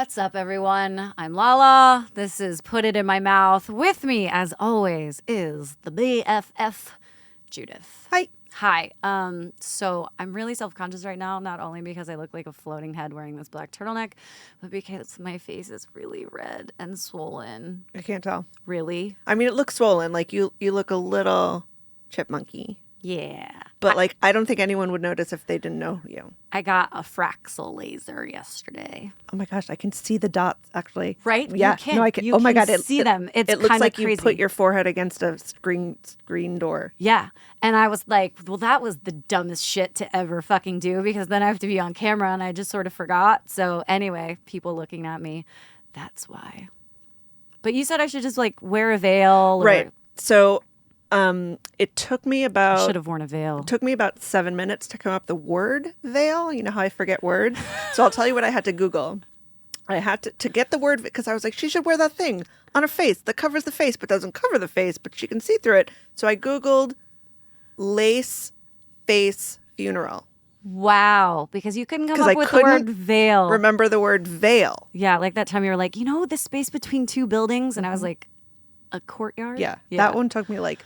What's up, everyone? I'm Lala. This is Put It in My Mouth. With me, as always, is the BFF, Judith. Hi. Hi. So I'm really self-conscious right now, not only because I look like a floating head wearing this black turtleneck, but because my face is really red and swollen. I can't tell. Really? I mean, it looks swollen. Like you look a little chipmunky. Yeah. But I don't think anyone would notice if they didn't know you. I got a Fraxel laser yesterday. Oh my gosh, I can see the dots actually. Right? Yeah. You can. No, I can. You Oh my can god, see them. It's it looks kind of like crazy. you put your forehead against a screen door. Yeah. And I was like, well, that was the dumbest shit to ever fucking do because then I have to be on camera and I just sort of forgot. So anyway, people looking at me, that's why. But you said I should just like wear a veil. Right. So it took me I about should have worn a veil. It took me about 7 minutes to come up the word veil. You know how I forget words? So I'll tell you what I had to Google. I had to get the word because I was like, she should wear that thing on her face that covers the face but doesn't cover the face, but she can see through it. So I Googled lace face funeral. Wow. Because you couldn't come 'Cause up I with the word couldn't veil. Remember the word veil. Yeah. Like that time you were like, you know, the space between two buildings. And I was like, a courtyard? Yeah. That one took me like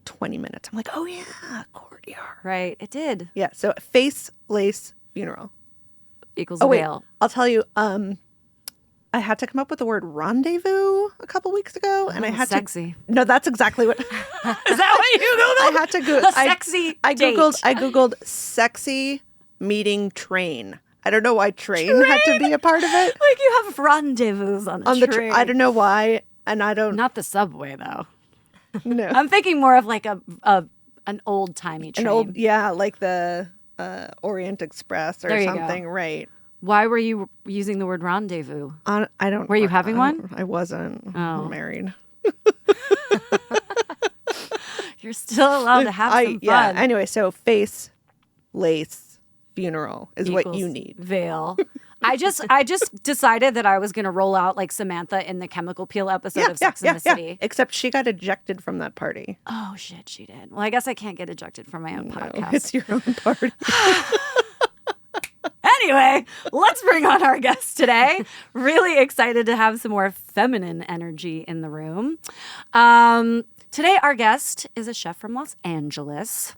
20 minutes. I'm like, oh yeah, courtyard. Right. It did. Yeah. So face lace funeral. Equals Oh a wait, veil. I'll tell you. I had to come up with the word rendezvous a couple weeks ago, and I had sexy. to. No, that's exactly what. Is that what you Googled? I had to go. Sexy I date. Googled sexy meeting train. I don't know why train had to be a part of it. Like you have rendezvous on a train. I don't know why, and I don't. Not the subway, though. No. I'm thinking more of like an old-timey train. An old, yeah, like the Orient Express or There you something, go. right? Why were you using the word rendezvous? I don't. Were you having one? I wasn't. Oh. I'm married. You're still allowed to have some fun. Yeah. Anyway, so face, lace, funeral is what Equals you need. Veil. I just decided that I was going to roll out like Samantha in the Chemical Peel episode of Sex and the City. Except she got ejected from that party. Oh, shit, she did. Well, I guess I can't get ejected from my own podcast. It's your own party. Anyway, let's bring on our guest today. Really excited to have some more feminine energy in the room. Today, our guest is a chef from Los Angeles.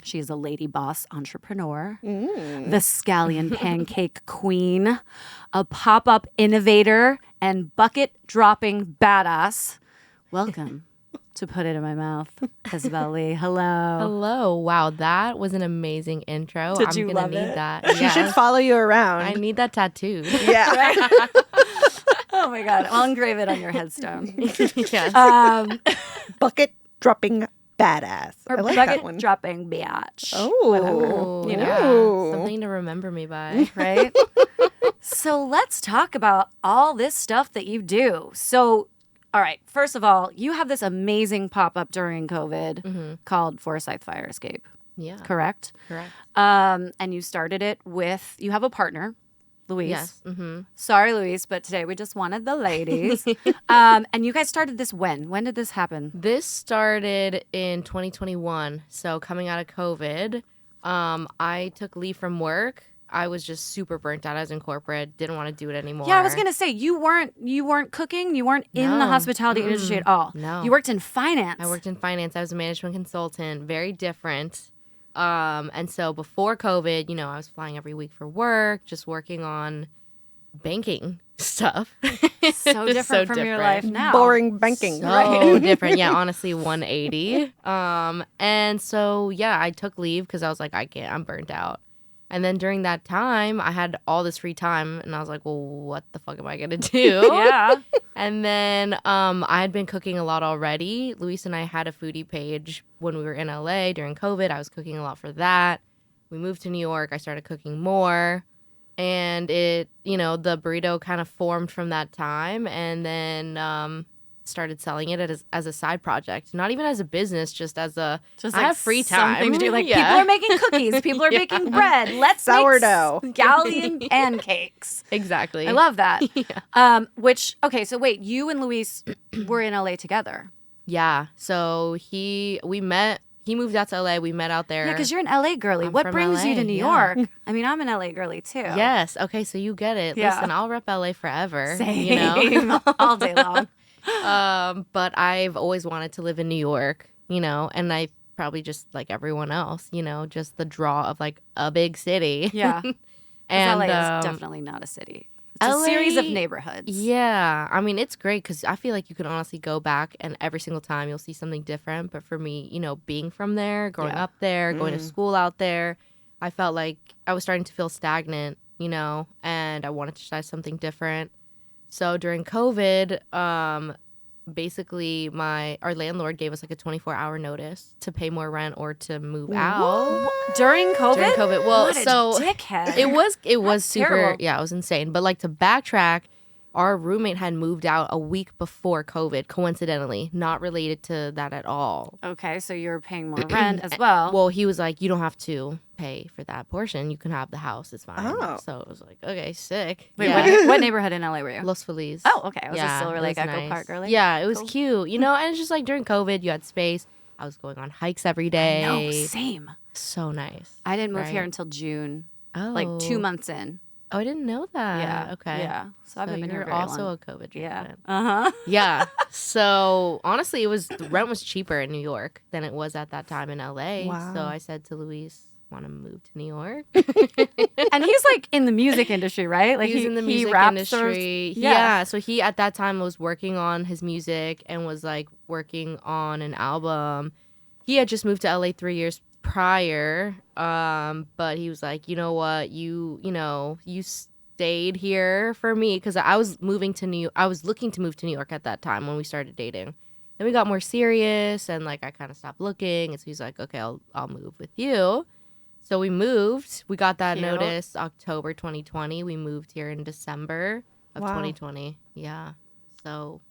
She is a lady boss entrepreneur, the scallion pancake queen, a pop-up innovator, and bucket-dropping badass. Welcome to Put It in My Mouth, Isabel Lee. Hello. Hello. Wow, that was an amazing intro. Did I'm you gonna love need it? that. She should follow you around. I need that tattooed. Yeah. Oh my God. I'll engrave it on your headstone. Yes. Bucket dropping badass. Or I like that one. bucket-dropping biatch. Oh. Ooh, You know. yeah. Ooh. Something to remember me by. Right? So let's talk about all this stuff that you do. So, all right, first of all, you have this amazing pop-up during COVID called Forsyth Fire Escape, Yeah. correct? Correct. And you started it with, you have a partner, Louise. Yes. Mm-hmm. Sorry, Louise, but today we just wanted the ladies. And you guys started this when? When did this happen? This started in 2021. So coming out of COVID, I took leave from work. I was just super burnt out. I was in corporate, didn't want to do it anymore. Yeah, I was gonna say you weren't cooking, you weren't in the No. hospitality industry at all. No. You worked in finance. I worked in finance. I was a management consultant, very different. And so before COVID, I was flying every week for work, just working on banking stuff. so different from your life now. Boring banking. So different. Yeah, honestly, 180. And so, yeah, I took leave because I was like, I'm burnt out. And then during that time, I had all this free time, and I was like, well, what the fuck am I going to do? Yeah. And then I had been cooking a lot already. Luis and I had a foodie page when we were in LA during COVID. I was cooking a lot for that. We moved to New York. I started cooking more. And it, the burrito kind of formed from that time. And then started selling it as a side project. Not even as a business, just as a, I have free time. Something to do. Like, Yeah. people are making cookies. People are baking bread. Let's Sourdough. make scallion pancakes. Exactly. I love that. Yeah. Okay, so wait, you and Luis were in LA together. Yeah. So he he moved out to LA. We met out there. Yeah, because you're an LA girly. I'm What from brings you LA, to New yeah. York? I mean, I'm an LA girly too. Yes. Okay, so you get it. Yeah. Listen, I'll rep LA forever. Same. You know? All day long. But I've always wanted to live in New York, you know, and I probably just like everyone else, you know, just the draw of like a big city. Yeah. And LA is definitely not a city. It's a LA series of neighborhoods. Yeah. I mean, it's great because I feel like you can honestly go back and every single time you'll see something different. But for me, you know, being from there, growing up there, going to school out there, I felt like I was starting to feel stagnant, you know, and I wanted to try something different. So during COVID, basically our landlord gave us like a 24-hour notice to pay more rent or to move out. During COVID? During COVID. Well, What a so dickhead. it was super terrible. yeah, it was insane. But like to backtrack, our roommate had moved out a week before COVID, coincidentally, not related to that at all. Okay, so you're paying more rent as well. Well, he was like, you don't have to pay for that portion. You can have the house. It's fine. Oh. So it was like, okay, sick. Wait, yeah. what neighborhood in LA were you? Los Feliz. Oh, okay. Was it Yeah, still it like was Echo nice. Park early? Yeah, it was Cool. cute. You know, and it's just like during COVID, you had space. I was going on hikes every day. No, same. So nice. I didn't move here Right. until June, Oh. like 2 months in. Oh, I didn't know that. Yeah. Okay. Yeah. So I've been you're here very also long. a COVID Yeah. resident. Uh-huh. Yeah. So honestly, the rent was cheaper in New York than it was at that time in LA. Wow. So I said to Luis, want to move to New York? And he's like in the music industry, right? Like He was in the music raps industry. Yeah. Yeah. So he at that time was working on his music and was like working on an album. He had just moved to LA 3 years prior. But he was like, you know what, you stayed here for me because I was looking to move to New York at that time when we started dating. Then we got more serious and like I kind of stopped looking, and so he's like, okay, I'll move with you. So we moved. We got that Cute. notice October 2020. We moved here in December of Wow. 2020. Yeah. So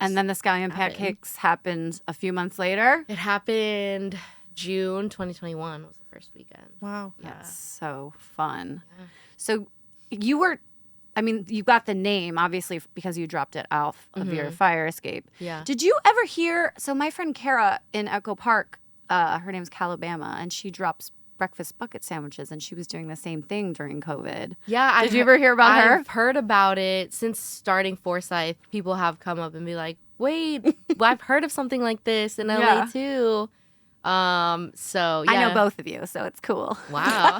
And then the Scallion happened. Pancakes happened a few months later. it happened June 2021 was the first weekend. Wow. Yeah. That's so fun. Yeah. So you got the name, obviously, because you dropped it off of your fire escape. Yeah. Did you ever hear? So my friend Kara in Echo Park, her name's Calabama, and she drops breakfast bucket sandwiches, and she was doing the same thing during COVID. Yeah. Did you ever hear about her? I've heard about it since starting Forsyth. People have come up and be like, wait, I've heard of something like this in LA Yeah. too. So yeah. I know both of you, so it's cool. Wow.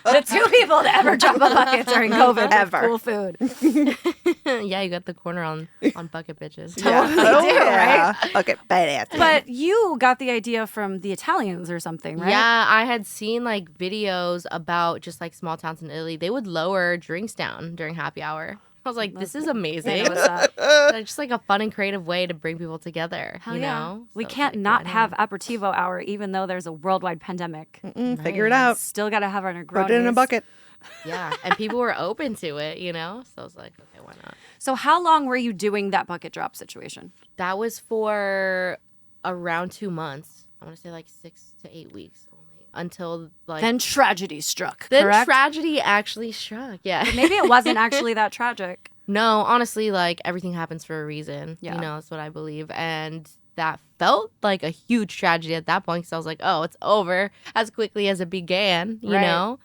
The two people to ever drop a bucket during COVID Ever. with cool food. Yeah, you got the corner on bucket bitches. Totally Oh, do, yeah. right? Okay, badass. But you got the idea from the Italians or something, right? Yeah, I had seen like videos about just like small towns in Italy. They would lower drinks down during happy hour. I was like, this is amazing. What's up? It's just like a fun and creative way to bring people together. Hell you yeah. know? We So it's can't like, not why have aperitivo hour, even though there's a worldwide pandemic. Figure it out. Still got to have our Negronis. Put it in a bucket. Yeah, and people were open to it, you know? So I was like, okay, why not? So how long were you doing that bucket drop situation? That was for around 2 months. I want to say like 6 to 8 weeks only. Until like Then tragedy struck, then correct? tragedy actually struck. Yeah. Maybe it wasn't actually that tragic. No, honestly, like everything happens for a reason. Yeah. You know, that's what I believe. And that felt like a huge tragedy at that point because I was like, oh, it's over as quickly as it began, you Right. know?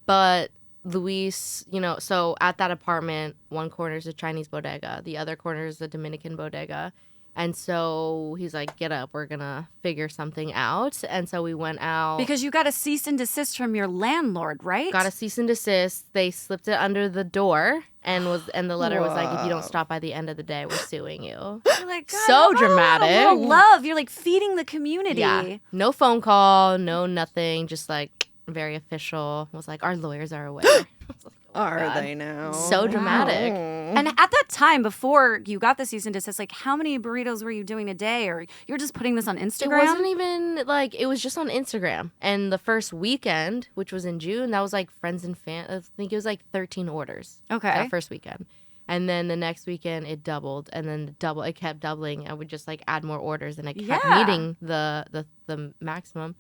But Luis, you know, so at that apartment, one corner is a Chinese bodega, the other corner is a Dominican bodega. And so he's like, get up, we're going to figure something out. And so we went out. Because you got a cease and desist from your landlord, right? Got a cease and desist. They slipped it under the door and the letter was like, if you don't stop by the end of the day, we're suing you. You're like, God, So come on, dramatic. A little love. You're like feeding the community. Yeah. No phone call, no nothing, just like very official. Was like, our lawyers are aware. I was like, oh my Are God. they now? So dramatic. And at that time, before you got the cease and desist, like how many burritos were you doing a day? Or you're just putting this on Instagram? It wasn't even like, it was just on Instagram. And the first weekend, which was in June, that was like friends and I think it was like 13 orders. Okay. That first weekend. And then the next weekend it doubled, and then it kept doubling. I would just like add more orders, and it kept Yeah. meeting the maximum.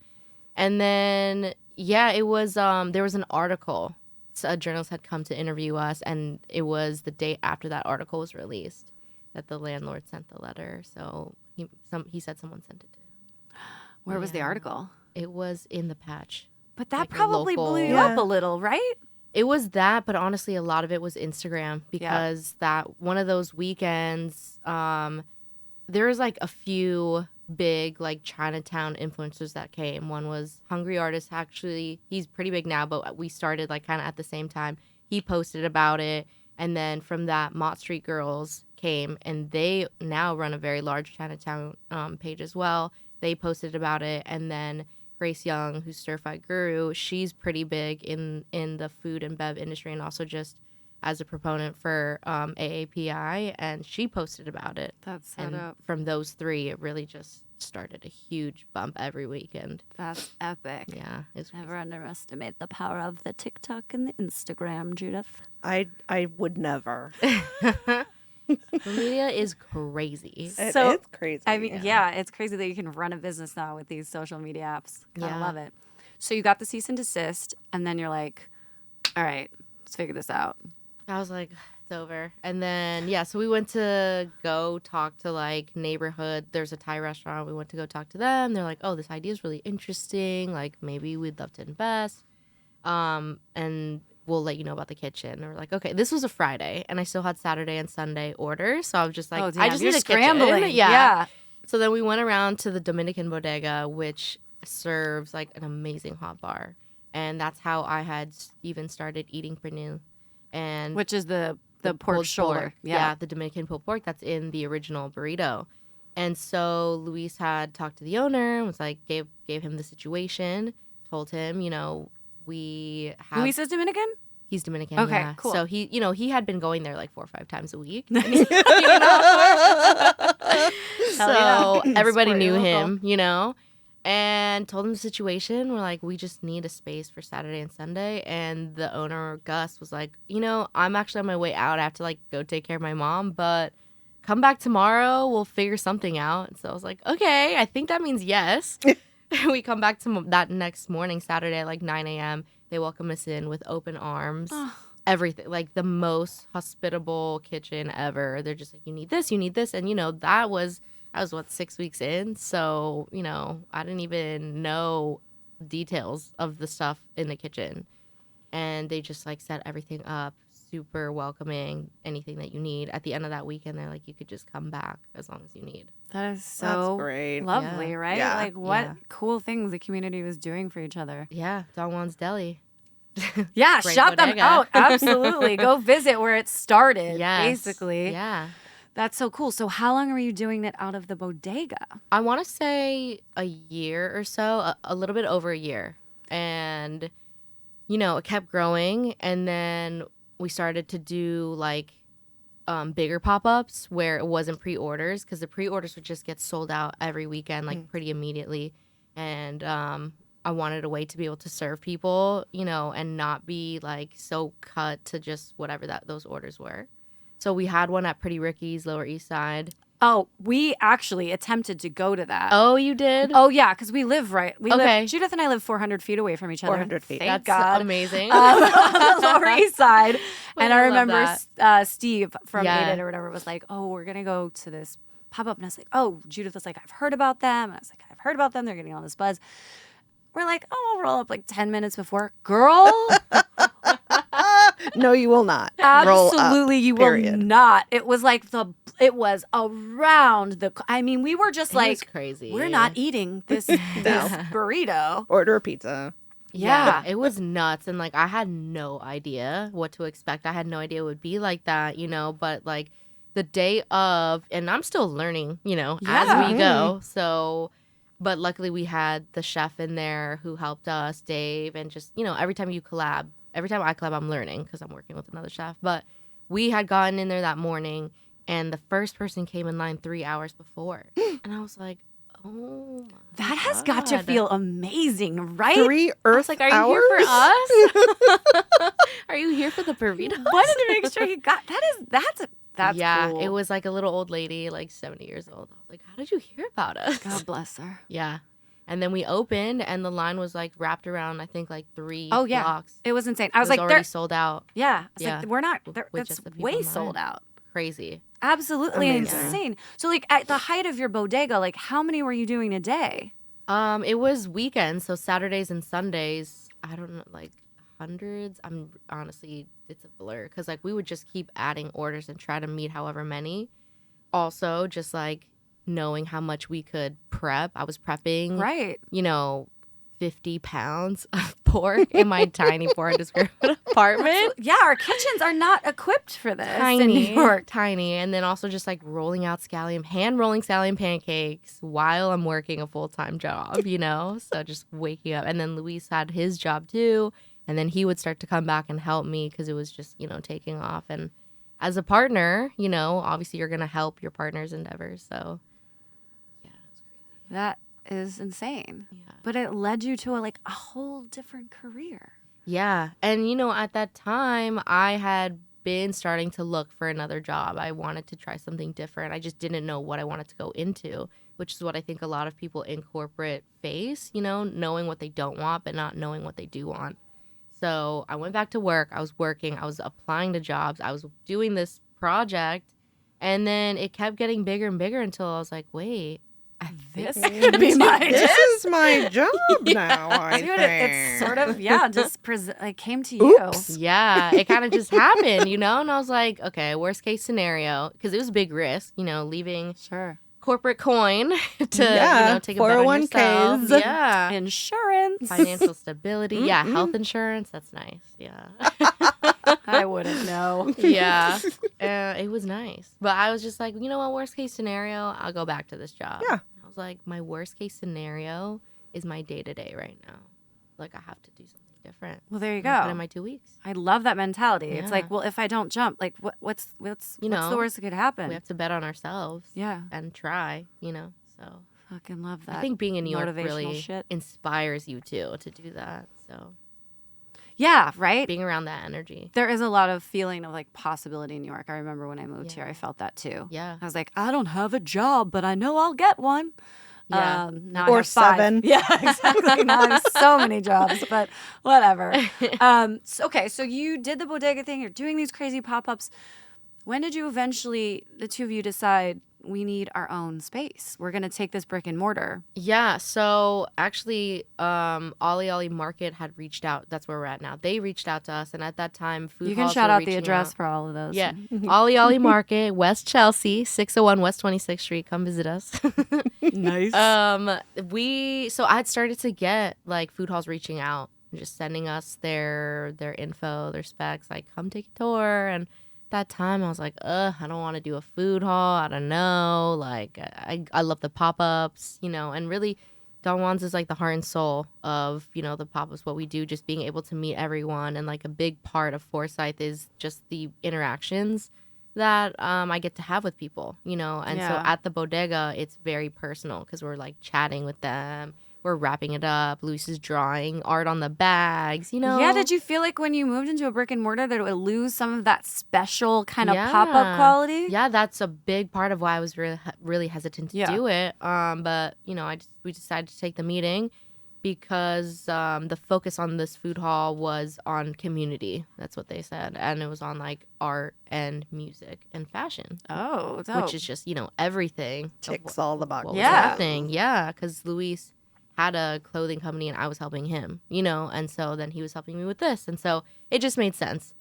And then it was there was an article. So a journalist had come to interview us, and it was the day after that article was released that the landlord sent the letter. So he said someone sent it to him. Where was the Yeah. article? It was in the Patch. But that Like a probably local- blew you Yeah. up a little, right? It was that, but honestly, a lot of it was Instagram because that one of those weekends, there was like a few big like Chinatown influencers that came. One was Hungry Artist. Actually, he's pretty big now, but we started like kind of at the same time. He posted about it, and then from that, Mott Street Girls came, and they now run a very large Chinatown page as well. They posted about it, and then Grace Young, who's Stir Fry Guru, she's pretty big in the food and bev industry, and also just as a proponent for AAPI, and she posted about it. That's so And dope. from those three, it really just started a huge bump every weekend. That's epic. Yeah, it's Never underestimate the power of the TikTok and the Instagram, Judith. I would never. social media is crazy. So, It's crazy. I mean, yeah, it's crazy that you can run a business now with these social media apps. I Yeah. love it. So you got the cease and desist, and then you're like, all right, let's figure this out. I was like, it's over. And then, yeah, so we went to go talk to like neighborhood. There's a Thai restaurant. We went to go talk to them. They're like, oh, this idea is really interesting. Like, maybe we'd love to invest. And we'll let you know about the kitchen. And we're like, okay, this was a Friday, and I still had Saturday and Sunday orders. So I was just like, oh, I damn, just you're need a scrambling. kitchen. Yeah. So then we went around to the Dominican bodega, which serves like an amazing hot bar. And that's how I had even started eating pernil. And Which is the pork pulled shoulder. pork. Yeah. The Dominican pulled pork that's in the original burrito. And so Luis had talked to the owner and was like, gave him the situation, told him, you know, we have Luis is Dominican? he's Dominican. Okay, yeah. cool. So he had been going there like 4 or 5 times a week. So yeah. everybody Support knew your him, you know, and told him the situation. We're like, we just need a space for Saturday and Sunday. And the owner, Gus, was like, you know, I'm actually on my way out. I have to like go take care of my mom, but come back tomorrow. We'll figure something out. So I was like, okay, I think that means yes. We come back to that next morning, Saturday at like 9 a.m. They welcome us in with open arms. Everything, like the most hospitable kitchen ever. They're just like, you need this. And, you know, I was what, 6 weeks in. So, you know, I didn't even know details of the stuff in the kitchen. And they just like set everything up, super welcoming, anything that you need. At the end of that weekend, they're like, you could just come back as long as you need. That is so That's great. lovely, Yeah. right? Yeah. Like what Yeah. cool things the community was doing for each other. Yeah, Don Juan's Deli. Yeah, Great shout them bodega. out. Absolutely. Go visit where it started, Yes. basically. Yeah. That's so cool. So how long were you doing it out of the bodega? I want to say a year or so, a little bit over a year. And, you know, it kept growing. And then we started to do like bigger pop-ups where it wasn't pre-orders, because the pre-orders would just get sold out every weekend, like pretty immediately. And I wanted a way to be able to serve people, you know, and not be like so cut to just whatever those orders were. So we had one at Pretty Ricky's, Lower East Side. Oh, we actually attempted to go to that. Oh, you did? Oh yeah, because we live right. Okay. Judith and I live 400 feet away from each other. 400 feet. Thank That's God. amazing. On the Lower East Side. And I I love remember Steve from Yeah. Aided or whatever was like, oh, we're going to go to this pop-up. And I was like, oh, Judith was like, I've heard about them. And I was like, I've heard about them. They're getting all this buzz. We're like, oh, we'll roll up like 10 minutes before. Girl, No, you will not. Roll up, absolutely you period. will not. It was like it was around the, I mean, we were just It was like, crazy. we're not eating this burrito. Order a pizza. Yeah. It was nuts. And like, I had no idea what to expect. I had no idea it would be like that, you know, but like the day of, and I'm still learning, you know, Yeah. as we go. So, but luckily we had the chef in there who helped us, Dave, and just, you know, every time I collab, I'm learning because I'm working with another chef. But we had gotten in there that morning, and the first person came in line 3 hours before. And I was like, oh my That has got to God. feel amazing, right? 3 I Earth was like, are you hours? here for us? Are you here for the burrito? Wanted to make sure you got that's yeah, cool. it was like a little old lady, like 70 years old. I was like, how did you hear about us? God bless her. Yeah. And then we opened, and the line was like wrapped around, I think, like 3 Oh yeah, blocks. it was insane. I It was was like, already they're, sold out. yeah, I was Yeah. like, we're not. With That's just the people way in sold line. out. Crazy. Absolutely Amazing. insane. So like at the height of your bodega, like how many were you doing a day? It was weekends, so Saturdays and Sundays. I don't know, like hundreds. I'm honestly, it's a blur because like we would just keep adding orders and try to meet however many. Also, just like knowing how much we could prep. I was prepping, Right. 50 pounds of pork in my tiny 400 square foot apartment. Yeah, our kitchens are not equipped for this in New Tiny, York. tiny. And then also just like hand rolling scallion pancakes while I'm working a full-time job, So just waking up. And then Luis had his job too. And then he would start to come back and help me because it was just, taking off. And as a partner, obviously you're going to help your partner's endeavors. So, yeah, it was crazy. That is insane. Yeah. But it led you to a whole different career. Yeah. And, at that time, I had been starting to look for another job. I wanted to try something different. I just didn't know what I wanted to go into, which is what I think a lot of people in corporate face, knowing what they don't want, but not knowing what they do want. So I went back to work. I was working. I was applying to jobs. I was doing this project. And then it kept getting bigger and bigger until I was like, wait, This could be my This is my job now, I Dude, think. it's sort of, just came to you. Oops. Yeah, it kind of just happened, And I was like, okay, worst case scenario, because it was a big risk, leaving Sure. corporate coin to Yeah, take a bet on 401ks. yourself. Yeah, Insurance. financial stability. Yeah, health insurance. That's nice. Yeah, I wouldn't know. yeah, it was nice. But I was just like, what? Worst case scenario, I'll go back to this job. Yeah. I was like, my worst case scenario is my day to day right now. Like I have to do something different. Well, there you And I put go. in my 2 weeks. I love that mentality. It's Yeah. like, well, if I don't jump, what's the worst that could happen? We have to bet on ourselves. Yeah. And try. So Fucking love that. I think being in New York motivational really shit. inspires you too to do that. So Yeah, right? being around that energy. There is a lot of feeling of possibility in New York. I remember when I moved here, I felt that too. Yeah. I was like, I don't have a job, but I know I'll get one. Yeah. Now I Or have 5. 7. Yeah, exactly. Now I have so many jobs, but whatever. So you did the bodega thing. You're doing these crazy pop-ups. When did you eventually, the two of you, decide we need our own space? We're going to take this brick and mortar. Yeah. So actually, Ollie Ollie Market had reached out. That's where we're at now. They reached out to us. And at that time, food You can halls shout were out the reaching address out. for all of those. Yeah. Ollie Ollie Market, West Chelsea, 601 West 26th Street. Come visit us. Nice. So I had started to get food halls reaching out, just sending us their info, their specs, like come take a tour. And that time I was like, I don't want to do a food hall. I don't know. I love the pop-ups, and really Don Juan's is the heart and soul of, the pop-ups, what we do, just being able to meet everyone. And a big part of Forsyth is just the interactions that I get to have with people, And so at the bodega, it's very personal because we're chatting with them. We're wrapping it up. Luis is drawing art on the bags, Yeah, did you feel like when you moved into a brick and mortar that it would lose some of that special kind of Yeah. pop-up quality? Yeah, that's a big part of why I was really hesitant to do it. But we decided to take the meeting because the focus on this food hall was on community. That's what they said, and it was on art and music and fashion, Oh, dope. which is just everything. of Ticks all the boxes. what was Yeah. happening. Yeah, because Luis had a clothing company and I was helping him, and so then he was helping me with this, and so it just made sense.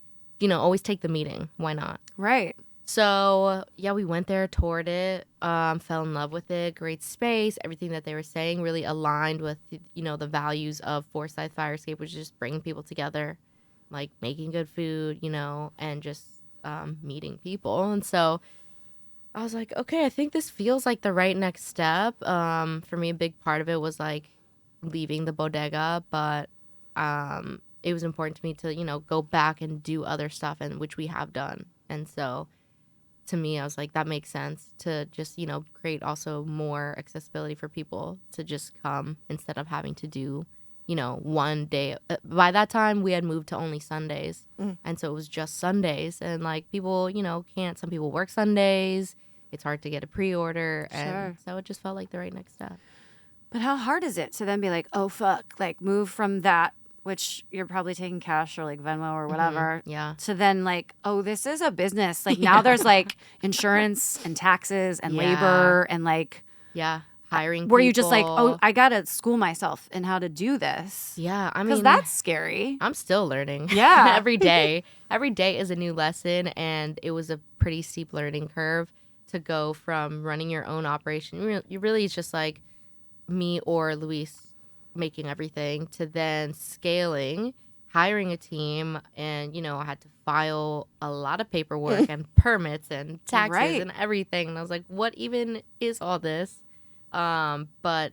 Always take the meeting. Why not? Right. So, yeah, we went there, toured it, fell in love with it. Great space. Everything that they were saying really aligned with, the values of Forsyth Fire Escape, which is just bringing people together, making good food, and just meeting people. And so I was like, okay, I think this feels like the right next step. For me, a big part of it was, leaving the bodega, but it was important to me to, go back and do other stuff, and which we have done. And so to me, I was like, that makes sense to just, create also more accessibility for people to just come instead of having to do, one day. By that time, we had moved to only Sundays. And so it was just Sundays. And people, can't, some people work Sundays. It's hard to get a pre-order. Sure. And so it just felt like the right next step. But how hard is it to then be like, oh, fuck, move from that, which you're probably taking cash or Venmo or whatever, Yeah. to then oh, this is a business. Now there's insurance and taxes and Yeah. labor and Yeah. hiring Were you just like, people. oh, I gotta school myself in how to do this? Yeah, I Because mean, that's scary. I'm still learning. Yeah. Every day. Every day is a new lesson, and it was a pretty steep learning curve to go from running your own operation. You really it's just like me or Luis making everything to then scaling, hiring a team, and I had to file a lot of paperwork and permits and taxes Right. and everything. And I was like, what even is all this? But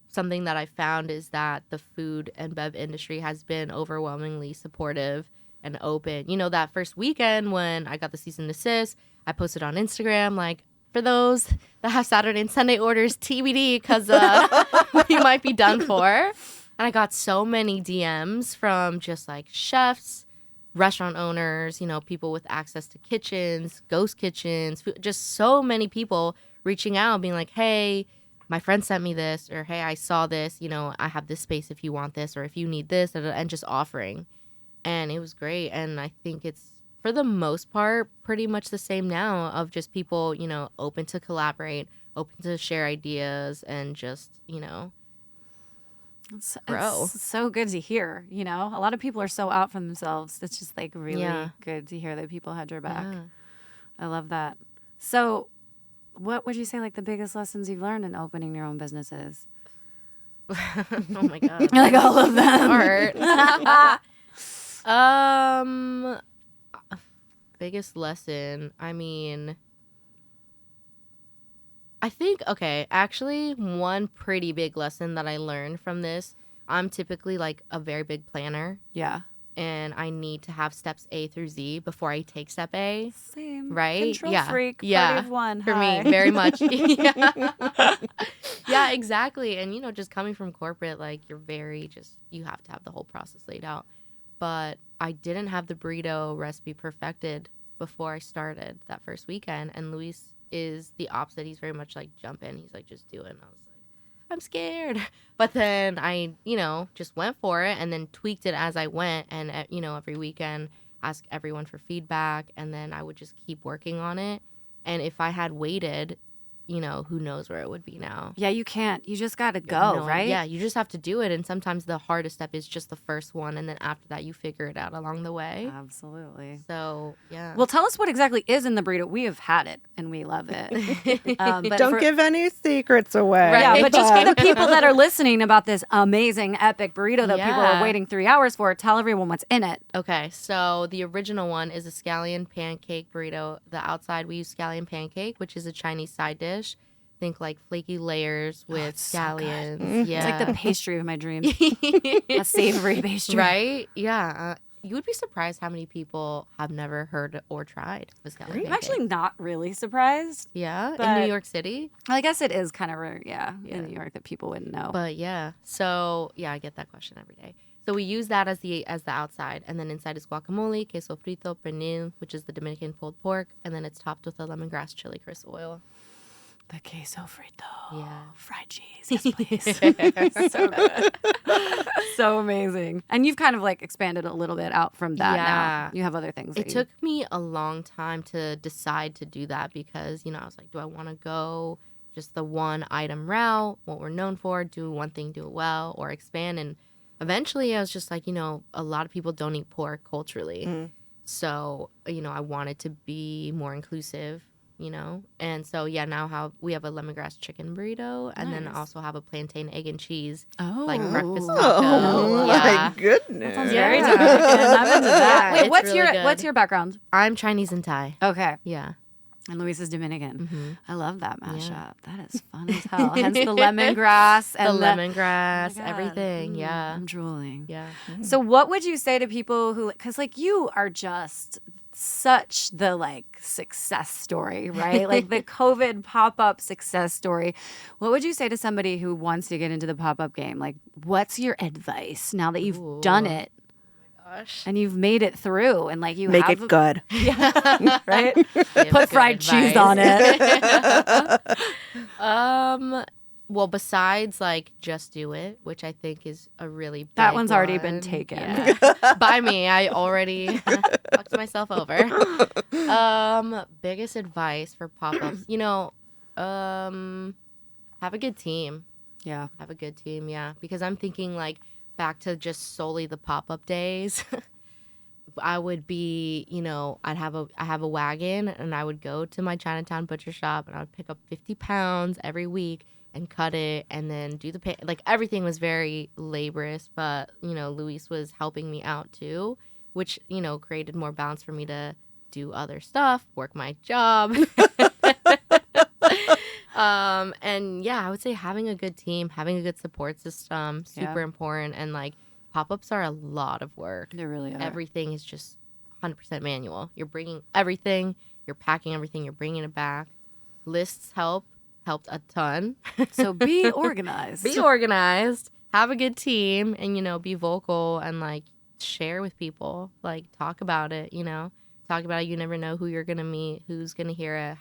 something that I found is that the food and bev industry has been overwhelmingly supportive and open. That first weekend when I got the cease and desist, I posted on Instagram, like, for those that have Saturday and Sunday orders, TBD, because we might be done for. And I got so many DMs from just like chefs, restaurant owners, people with access to kitchens, ghost kitchens, just so many people reaching out and being like, hey, my friend sent me this, or hey, I saw this, I have this space if you want this, or if you need this, and just offering. And it was great. And I think it's, for the most part, pretty much the same now, of just people, open to collaborate, open to share ideas, and just, grow. It's so good to hear. A lot of people are so out for themselves. It's just like really Yeah. good to hear that people had your back. Yeah. I love that. So, what would you say like the biggest lessons you've learned in opening your own businesses? Oh my God. You're like all of them. Hard. Biggest lesson. I mean, I think, okay, actually, one pretty big lesson that I learned from this, I'm typically like a very big planner, Yeah. and I need to have steps A through Z before I take step A. Same. Right? Control Yeah. freak. Yeah. Party of one. For Hi. me, very much. Yeah. Yeah, exactly. And, just coming from corporate, like, you have to have the whole process laid out. But I didn't have the burrito recipe perfected before I started that first weekend. And Luis is the opposite. He's very much like, jump in. He's like, just do it. And I was like, I'm scared. But then I, just went for it and then tweaked it as I went. And, every weekend, ask everyone for feedback. And then I would just keep working on it. And if I had waited, who knows where it would be now. Yeah, you can't. You just got to go, No, right? Yeah, you just have to do it. And sometimes the hardest step is just the first one. And then after that, you figure it out along the way. Absolutely. So, yeah. Well, tell us what exactly is in the burrito. We have had it and we love it. But Don't give any secrets away. Right. Yeah, but just for the people that are listening about this amazing, epic burrito that people are Yeah. waiting 3 hours for, tell everyone what's in it. Okay, so the original one is a scallion pancake burrito. The outside, we use scallion pancake, which is a Chinese side dish. Think like flaky layers with it's so good. scallions. Yeah. It's like the pastry of my dreams. A savory pastry. Right? Yeah. You would be surprised how many people have never heard or tried the scallion I'm pancake. actually not really surprised. Yeah, in but- New York City. I guess it is kind of rare, Yeah. in New York that people wouldn't know. But yeah, so yeah, I get that question every day. So we use that as the outside, and then inside is guacamole, queso frito, pernil, which is the Dominican pulled pork, and then it's topped with a lemongrass chili crisp oil. The queso frito. Yeah. Fried cheese. Yes, please. So good. So amazing. And you've kind of like expanded a little bit out from that Yeah. now. You have other things. It took me a long time to decide to do that because, I was like, do I want to go just the one item route, what we're known for, do one thing, do it well, or expand? And eventually I was just like, a lot of people don't eat pork culturally. So, I wanted to be more inclusive. And so now we have a lemongrass chicken burrito, and then Nice. also have a plantain egg and cheese Oh. like breakfast taco. Oh Yeah. my goodness. Sounds Yeah. very Dominican. I'm into that. Wait, It's what's really your good. what's your background? I'm Chinese and Thai. Okay. Yeah. And Luis is Dominican. Mm-hmm. I love that mashup. Yeah. That is fun as hell. Hence the lemongrass The and lemongrass, Oh my God. everything. Yeah. I'm drooling. Yeah. So what would you say to people who, because like you are just such the like success story, right? Like the COVID pop-up success story. What would you say to somebody who wants to get into the pop-up game? Like, what's your advice now that you've done Ooh. it Gosh. and you've made it through and like you Make have it good. Yeah, right? Give Put good fried cheese advice. on it. Well, besides like just do it, which I think is a really big That one's already been one. taken. Yeah. By me. I already fucked myself over. Biggest advice for pop-ups. have a good team. Yeah. Have a good team, yeah. Because I'm thinking like back to just solely the pop-up days. I would be, I have a wagon and I would go to my Chinatown butcher shop and I would pick up 50 pounds every week and cut it and then do the pay. Like everything was very laborious, but, Luis was helping me out too, which, created more balance for me to do other stuff, work my job. And yeah, I would say having a good team, having a good support system, super important. And like pop-ups are a lot of work. They really are. Everything is just 100% manual. You're bringing everything, you're packing everything, you're bringing it back. Lists helped a ton. So be organized. Be organized, have a good team, and, be vocal and like share with people, like talk about it, talk about it. You never know who you're going to meet, who's going to hear it,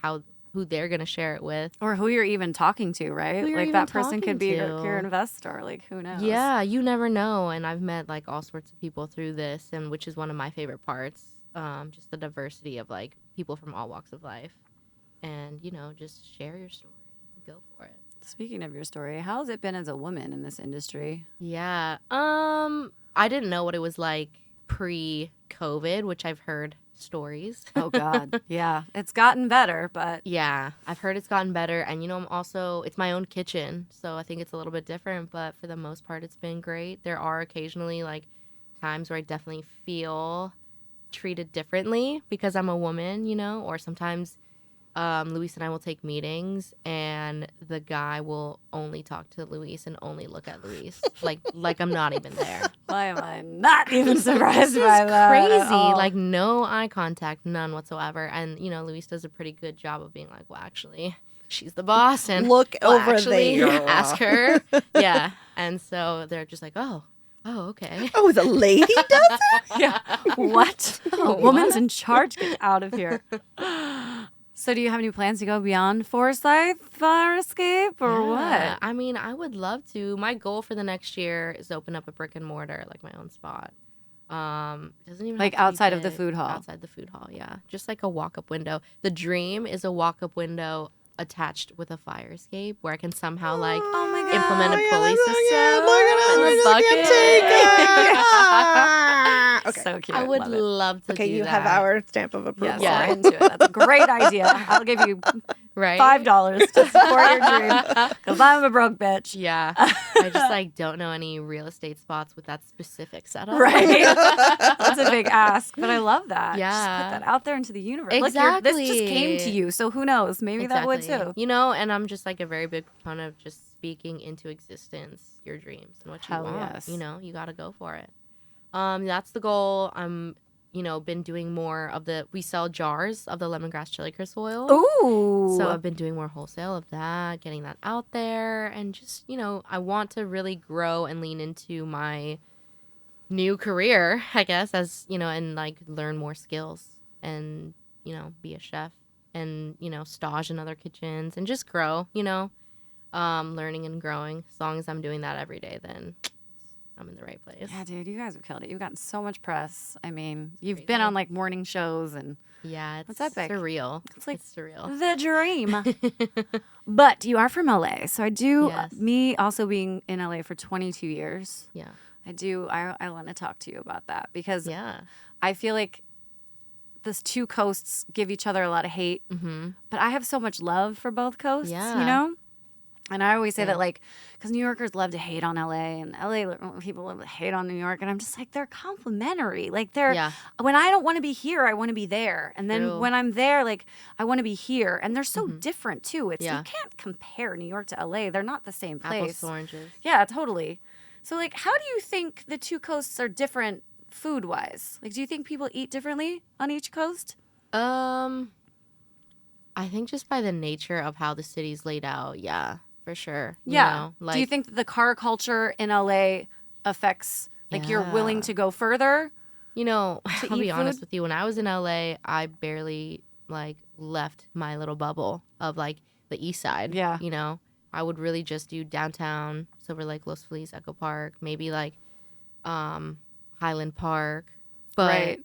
who they're going to share it with. Or who you're even talking to, right? Who you're Like even that person could be talking to. your investor. Like, who knows? Yeah, you never know. And I've met like all sorts of people through this, and which is one of my favorite parts. Just the diversity of like people from all walks of life. And, just share your story. Go for it. Speaking of your story, how has it been as a woman in this industry? Yeah. I didn't know what it was like pre-COVID, which I've heard stories. Oh, God. Yeah. It's gotten better, but... Yeah, I've heard it's gotten better. And, it's my own kitchen. So I think it's a little bit different. But for the most part, it's been great. There are occasionally, like, times where I definitely feel treated differently because I'm a woman, or sometimes... Luis and I will take meetings, and the guy will only talk to Luis and only look at Luis, like I'm not even there. Why am I not even surprised This by is that? crazy. At all? Like no eye contact, none whatsoever. And Luis does a pretty good job of being like, well, actually, she's the boss, and Look well, over actually, there. ask her. Yeah, and so they're just like, oh, okay. Oh, the lady does it? Yeah. What? A woman's in charge. Get out of here. So do you have any plans to go beyond Forsyth Fire Escape or Yeah, what? I mean, I would love to. My goal for the next year is to open up a brick and mortar, like my own spot. Doesn't even Like have to be outside of the big. food hall? Outside the food hall, yeah. Just like a walk-up window. The dream is a walk-up window attached with a fire escape where I can somehow like Oh my God. implement a pulley that's so system. cute. Look at us. and a We're just bucket. gonna take it. Ah. Okay. So cute. I would Love it. love to Okay, do you that. have our stamp of approval. Yes, Yeah. we're into it. That's a great idea. I'll give you right? $5 to support your dream because I'm a broke bitch. Yeah. I just like don't know any real estate spots with that specific setup. Right? That's a big ask, but I love that. Just Yeah. put that out there into the universe. Look, this just came to Exactly. you, so who knows? Maybe that would too. And I'm just like a very big proponent of just speaking into existence your dreams and what you Hell want. yes. You got to go for it. That's the goal. I'm, been doing more of we sell jars of the lemongrass chili crisp oil. Ooh. So I've been doing more wholesale of that, getting that out there, and just, I want to really grow and lean into my new career, I guess, as, and like learn more skills and, be a chef and, stage in other kitchens and just grow, learning and growing. As long as I'm doing that every day, then I'm in the right place. Yeah, dude, you guys have killed it. You've gotten so much press. I mean, you've Crazy. been on like morning shows and Yeah, it's That's epic. surreal. It's like It's surreal. the dream. But you are from LA, so I do. Yes. Me also being in LA for 22 years, Yeah. I want to talk to you about that because Yeah. I feel like those two coasts give each other a lot of hate, Mm-hmm. but I have so much love for both coasts. Yeah. You know. And I always say Same. that, like, because New Yorkers love to hate on LA, and LA people love to hate on New York, and I'm just like, they're complimentary. Like, Yeah. when I don't want to be here, I want to be there, and then True. when I'm there, like, I want to be here, and they're so Mhm. different too. It's Yeah. you can't compare New York to LA; they're not the same Apples place. to oranges. Yeah, totally. So, like, how do you think the two coasts are different food wise? Like, do you think people eat differently on each coast? I think just by the nature of how the city's laid out, yeah, for sure. Yeah. Like, Do you think that the car culture in LA affects, like, you're willing Yeah. to go further? I'll eat be honest food? with you. When I was in LA, I barely like left my little bubble of like the east side. Yeah. I would really just do downtown, Silver Lake, Los Feliz, Echo Park, maybe like Highland Park. But Right.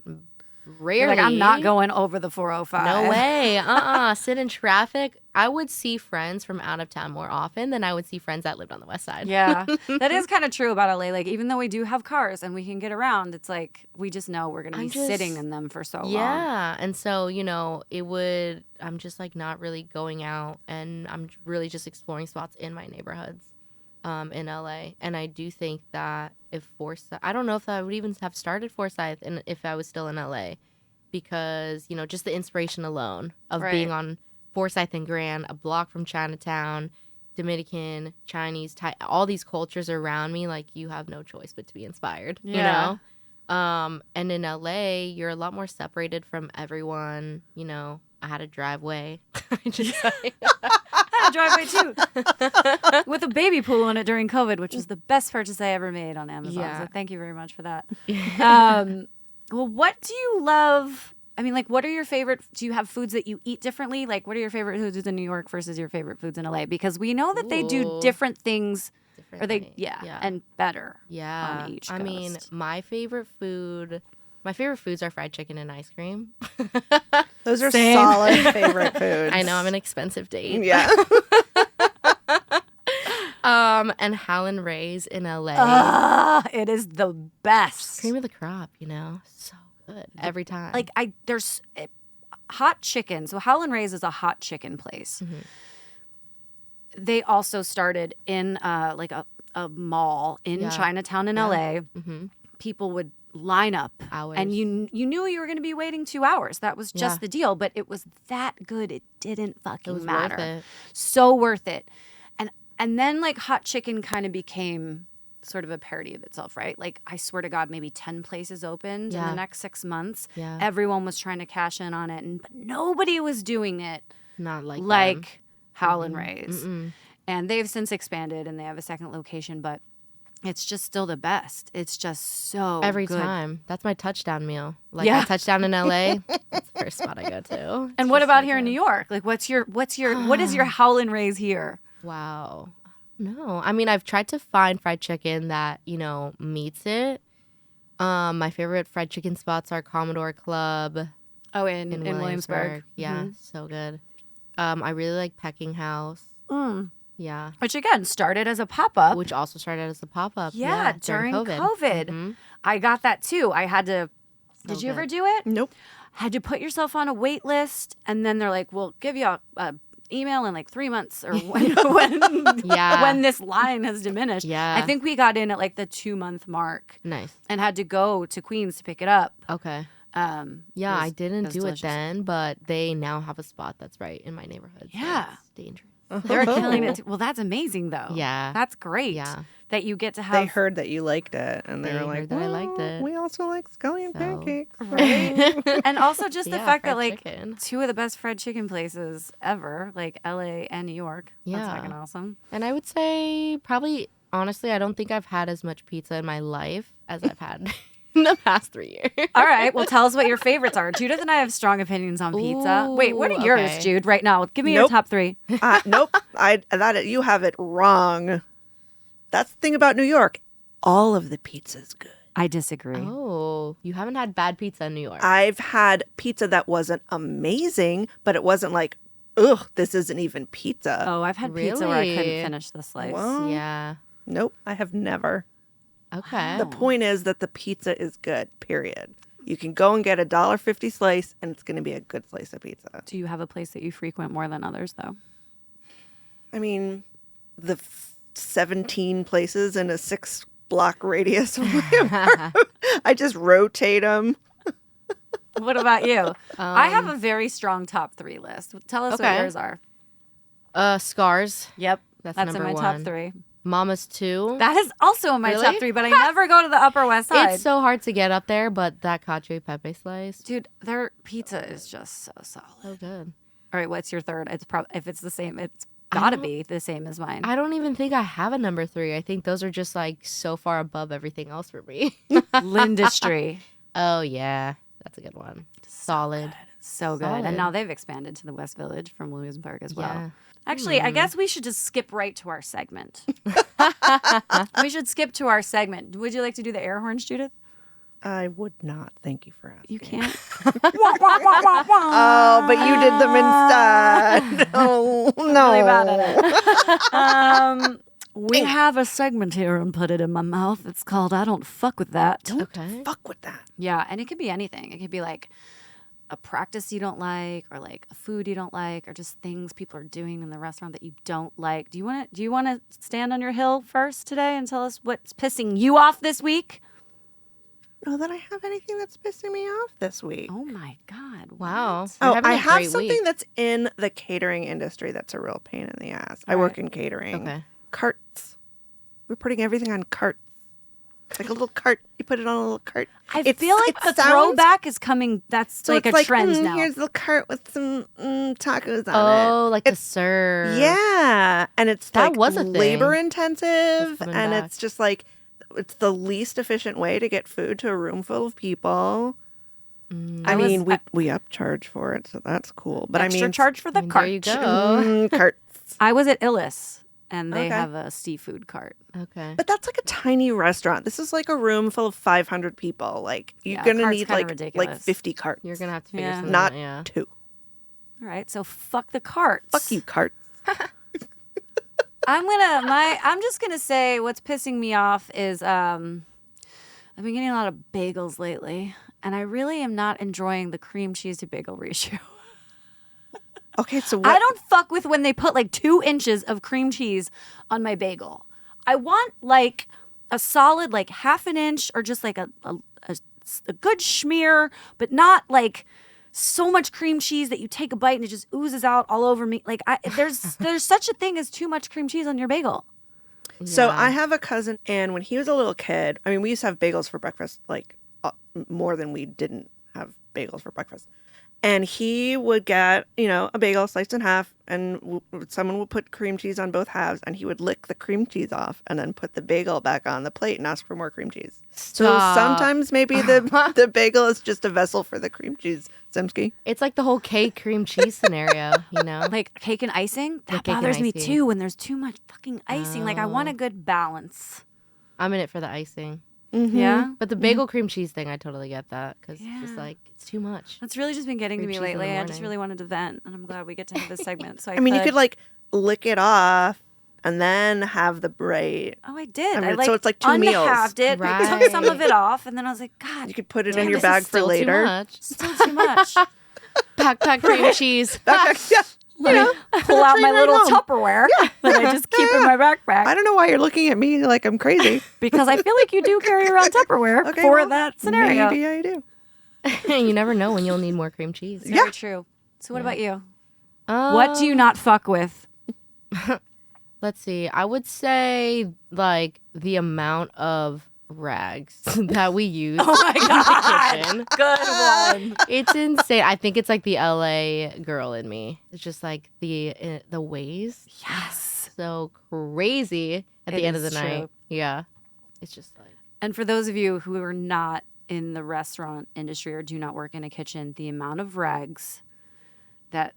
Rarely. Like, I'm not going over the 405. No way. Sit in traffic. I would see friends from out of town more often than I would see friends that lived on the west side. Yeah, that is kind of true about LA. Like, even though we do have cars and we can get around, it's like we just know we're going to be sitting in them for so long. Yeah. And so, I'm just like not really going out, and I'm really just exploring spots in my neighborhoods in LA. And I do think that if Forsyth, I don't know if I would even have started Forsyth if I was still in LA, because, just the inspiration alone of being on Forsyth and Grand, a block from Chinatown, Dominican, Chinese, Thai, all these cultures around me, like, you have no choice but to be inspired, you know? And in LA, you're a lot more separated from everyone. I had a driveway. I had a driveway too, with a baby pool in it during COVID, which was the best purchase I ever made on Amazon. Yeah. So thank you very much for that. Well, what do you love? I mean, like, what are your favorite? Do you have foods that you eat differently? Like, what are your favorite foods in New York versus your favorite foods in LA? Because we know that they do different things, and better. Yeah. On each coast. I mean, my favorite foods are fried chicken and ice cream. Those are solid favorite foods. I know, I'm an expensive date. Yeah. And Howlin' Ray's in LA. It is the best. Cream of the crop, so good every time. Like, there's hot chicken. So Howlin' Ray's is a hot chicken place. Mm-hmm. They also started in like a mall in Chinatown in LA. Mm-hmm. People would line up hours, and you knew you were going to be waiting 2 hours. That was just the deal. But it was that good. It didn't fucking matter. Worth it. So worth it. And then, like, hot chicken kind of became sort of a parody of itself, right? Like, I swear to God, maybe 10 places opened in the next 6 months. Yeah. Everyone was trying to cash in on it, but nobody was doing it not like Howlin' Ray's. And they've since expanded, and they have a second location, but it's just still the best. It's just so every good. time. That's my touchdown meal. Like, my touchdown in LA, that's the first spot I go to. And what about here in New York? Like, what is your Howlin' Ray's here? Wow. No. I mean, I've tried to find fried chicken that, meets it. My favorite fried chicken spots are Commodore Club. Oh, in Williamsburg. Yeah, so good. I really like Pecking House. Yeah. Which, again, started as a pop-up. Which also started as a pop-up. Yeah, during COVID. Mm-hmm. I got that, too. I had to... Did you ever do it? Nope. Had to put yourself on a wait list, and then they're like, we'll give you a email in like 3 months or when this line has diminished. Yeah. I think we got in at like the 2-month mark. Nice. And had to go to Queens to pick it up. Okay. Yeah, I didn't do it then, but they now have a spot that's right in my neighborhood. Yeah. So it's dangerous. They're killing it. Well, that's amazing, though. Yeah. That's great. Yeah. That you get to have... They heard that you liked it, and they were like, heard that I liked it. We also like scallion pancakes. Right? And also just the fact that, like, chicken. 2 of the best fried chicken places ever, like LA and New York. Yeah. That's fucking awesome. And I would say probably, honestly, I don't think I've had as much pizza in my life as I've had in the past 3 years. All right. Well, tell us what your favorites are. Judith and I have strong opinions on pizza. Wait, what are yours, Jude, right now? Give me your top 3. Nope. You have it wrong. That's the thing about New York. All of the pizza's good. I disagree. Oh, you haven't had bad pizza in New York. I've had pizza that wasn't amazing, but it wasn't like, ugh, this isn't even pizza. Oh, I've had pizza where I couldn't finish the slice. Well, yeah. Nope, I have never. Okay. The point is that the pizza is good, period. You can go and get a $1.50 slice, and it's going to be a good slice of pizza. Do you have a place that you frequent more than others, though? I mean, the 17 places in a 6-block radius of my apartment. I just rotate them. What about you? I have a very strong top 3 list. Tell us what yours are. Scars. Yep. That's in number my 1. top 3. Mama's 2. That is also in my top 3, but I never go to the Upper West Side. It's so hard to get up there, but that cacio e pepe slice. Dude, their pizza is just so solid. So good. All right, what's your third? It's if it's the same, it's gotta be the same as mine. I don't even think I have a number 3. I think those are just like so far above everything else for me. Lindustry. Oh yeah, that's a good one. Solid. So good. Solid. And now they've expanded to the West Village from Williamsburg as well. Yeah. Actually, I guess we should just skip right to our segment. We should skip to our segment. Would you like to do the air horns, Judith? I would not. Thank you for asking. You can't. Oh, but you did them instead. Oh, no. Really bad at it. We have a segment here and put it in my mouth. It's called I Don't Fuck With That. Okay. Fuck with that. Yeah, and it could be anything. It could be like a practice you don't like, or like a food you don't like, or just things people are doing in the restaurant that you don't like. Do you want to stand on your hill first today and tell us what's pissing you off this week? Know that I have anything that's pissing me off this week. Oh my God. Wow. what? You're Oh, having I a have great something week. that's in the catering industry that's a real pain in the ass. I All work right. in catering. Okay. Carts. We're putting everything on carts. It's like a little cart. You put it on a little cart. I It's- feel like it the sounds- throwback is coming. That's So like it's a trend now. Here's the cart with some tacos on it. Oh, like to serve. Yeah, and it's That like was a thing. labor intensive, It's coming and back. it's just like it's the least efficient way to get food to a room full of people. I I was- mean, we upcharge for it, so that's cool. But Extra I mean, charge for the cart. There you go. Carts. I was at Illis, and they Okay. have a seafood cart. Okay. But that's like a tiny restaurant. This is like a room full of 500 people. Like you're Yeah, gonna cart's need kinda like ridiculous. 50 carts. You're going to have to figure Yeah. something Not out. Yeah. 2. All right, so fuck the carts. Fuck you, carts. I'm just gonna say what's pissing me off is I've been getting a lot of bagels lately, and I really am not enjoying the cream cheese to bagel ratio. Okay, so what? I don't fuck with when they put like 2 inches of cream cheese on my bagel. I want like a solid like half an inch, or just like a good schmear, but not like so much cream cheese that you take a bite and it just oozes out all over me. Like there's such a thing as too much cream cheese on your bagel. So Yeah. I have a cousin, and when he was a little kid, I mean, we used to have bagels for breakfast, like more than we didn't have bagels for breakfast. And he would get, a bagel sliced in half, and someone would put cream cheese on both halves, and he would lick the cream cheese off and then put the bagel back on the plate and ask for more cream cheese. So Stop. sometimes maybe the bagel is just a vessel for the cream cheese, Zemsky. It's like the whole cake cream cheese scenario, you know? Like cake and icing, that cake and bothers me icing. too when there's too much fucking icing. Like I want a good balance. I'm in it for the icing. Yeah. But the bagel cream cheese thing, I totally get that because it's just Yeah. like, it's too much. That's really just been getting to Cream me cheese in the lately. I just morning. really wanted to vent, and I'm glad we get to have this segment. So I mean, you could like lick it off and then have the braid. Oh, I did. I mean, like so it's like 2 meals. unhalved it, took some of it off, and then I was like, God, You could put it Damn, in your this is bag for Still later. Too much. still too much. Pack cream cheese. Yeah. Let me pull out my train ride little home. Tupperware that I just keep in my backpack. I don't know why you're looking at me like I'm crazy. Because I feel like you do carry around Tupperware Okay, for well, that scenario. Maybe I do. You never know when you'll need more cream cheese. Very true. So what about you? Um, What do you not fuck with? Let's see. I would say like the amount of rags that we use Oh my in the God. kitchen. Good one. It's insane. I think it's like the LA girl in me. It's just like the ways. Yes. So crazy at It the end of is the true. night. Yeah. It's just like And for those of you who are not in the restaurant industry or do not work in a kitchen, the amount of rags that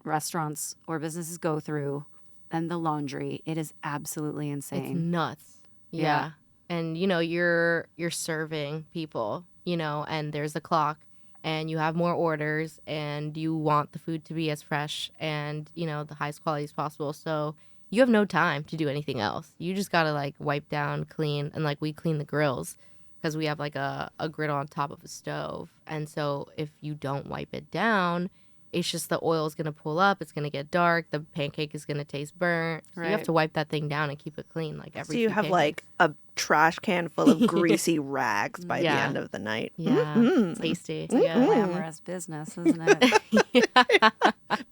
restaurants or businesses go through and the laundry, it is absolutely it's insane. nuts. Yeah. Yeah. And you're serving people, and there's the clock and you have more orders and you want the food to be as fresh and, the highest quality as possible. So you have no time to do anything else. You just got to like wipe down, clean, and like we clean the grills because we have like a griddle on top of a stove. And so if you don't wipe it down, it's just the oil is going to pull up. It's going to get dark. The pancake is going to taste burnt. So you have Right. to wipe that thing down and keep it clean like every So you few have pancakes. like a trash can full of greasy rags by the Yeah. end of the night. Yeah, Mhm. tasty. It's like Yeah. a glamorous business, isn't it?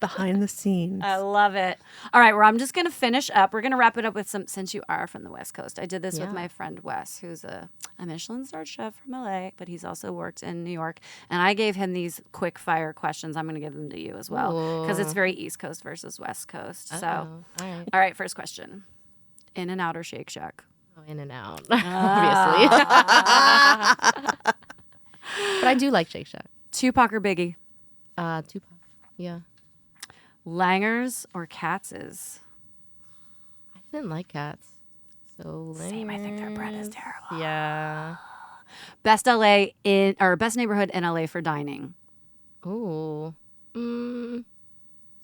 Behind the scenes. I love it. All right, well, I'm just going to finish up. We're going to wrap it up with some, since you are from the West Coast. I did this with Yeah. my friend Wes, who's a Michelin-starred chef from LA, but he's also worked in New York. And I gave him these quick fire questions. I'm going to give them to you as well because it's Ooh. very East Coast versus West Coast. So, Uh-oh. All right. all right, first question. In and out or Shake Shack? Oh, in and out, Ah. obviously. But I do like Shake Shack. Tupac or Biggie? Tupac. Yeah. Langers or Katz's? I didn't like cats. So Same. I think their bread is Langers. terrible. Yeah. Best neighborhood in LA for dining. Ooh.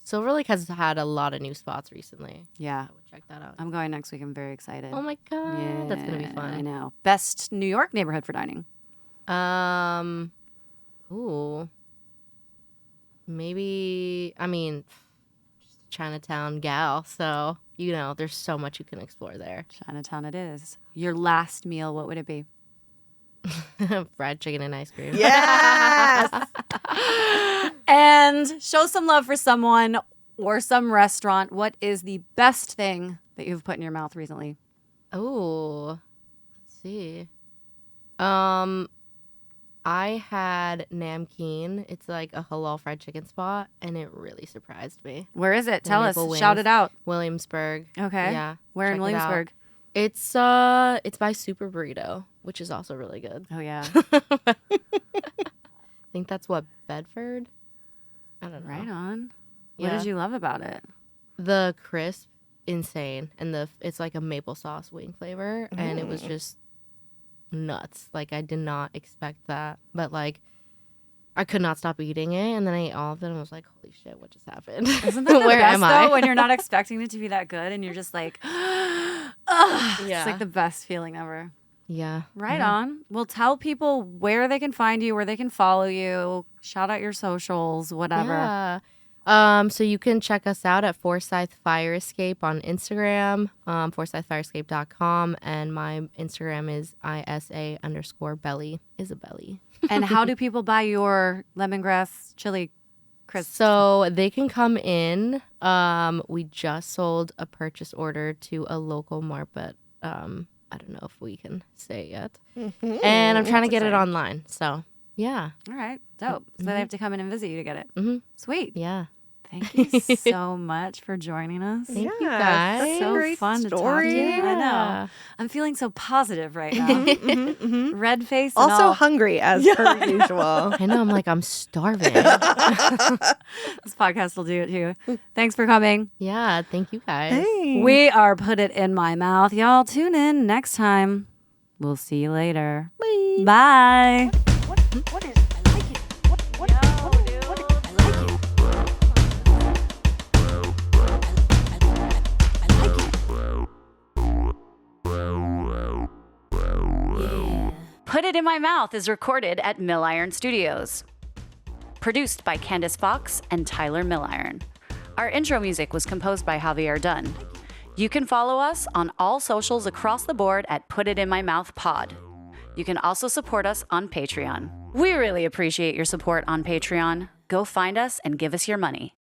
Silver Lake has had a lot of new spots recently. Yeah. I would check that out. I'm going next week. I'm very excited. Oh my god. Yeah, That's gonna be fun. I know. Best New York neighborhood for dining. Ooh. Maybe, I mean, just a Chinatown gal, so, there's so much you can explore there. Chinatown it is. Your last meal, what would it be? Fried chicken and ice cream. Yes. And show some love for someone or some restaurant. What is the best thing that you've put in your mouth recently? Oh, let's see. I had Namkeen. It's like a halal fried chicken spot, and it really surprised me. Where is it? Tell us. Maple Wings. Shout it out. Williamsburg. Okay. Yeah. Where in check it out. Williamsburg? It's by Super Burrito, which is also really good. Oh, yeah. I think that's what, Bedford? I don't know. Right on. What Yeah. did you love about it? The crisp, insane, and it's like a maple sauce wing flavor, and it was just nuts. Like, I did not expect that, but like, I could not stop eating it, and then I ate all of it, and I was like, "Holy shit, what just happened? Isn't that the Where best, am I?" though, when you're not expecting it to be that good, and you're just like, ugh. Yeah. It's like the best feeling ever. Yeah. Right on. Well, tell people where they can find you, where they can follow you. Shout out your socials, whatever. Yeah. So you can check us out at Forsyth Fire Escape on Instagram, forsythfireescape.com, and my Instagram is ISA_belly, Isabel Lee. And how do people buy your lemongrass chili crisp? So they can come in. We just sold a purchase order to a local market. I don't know if we can say it yet. And I'm trying to get it online. So, yeah. All right. Dope. So they have to come in and visit you to get it. Mm-hmm. Sweet. Yeah. Thank you so much for joining us. Thank you, guys. That's So a great fun to talk story. to you. I know. I'm feeling so positive right now. Red face and Also all. hungry as per usual. I know. I'm starving. This podcast will do it too. Thanks for coming. Yeah. Thank you, guys. Hey. We are Put It In My Mouth. Y'all tune in next time. We'll see you later. Bye. Bye. What is I like it. What I like it. Put It In My Mouth is recorded at Mill Iron Studios. Produced by Candace Fox and Tyler Milliron. Our intro music was composed by Javier Dunn. You can follow us on all socials across the board at Put It In My Mouth Pod. You can also support us on Patreon. We really appreciate your support on Patreon. Go find us and give us your money.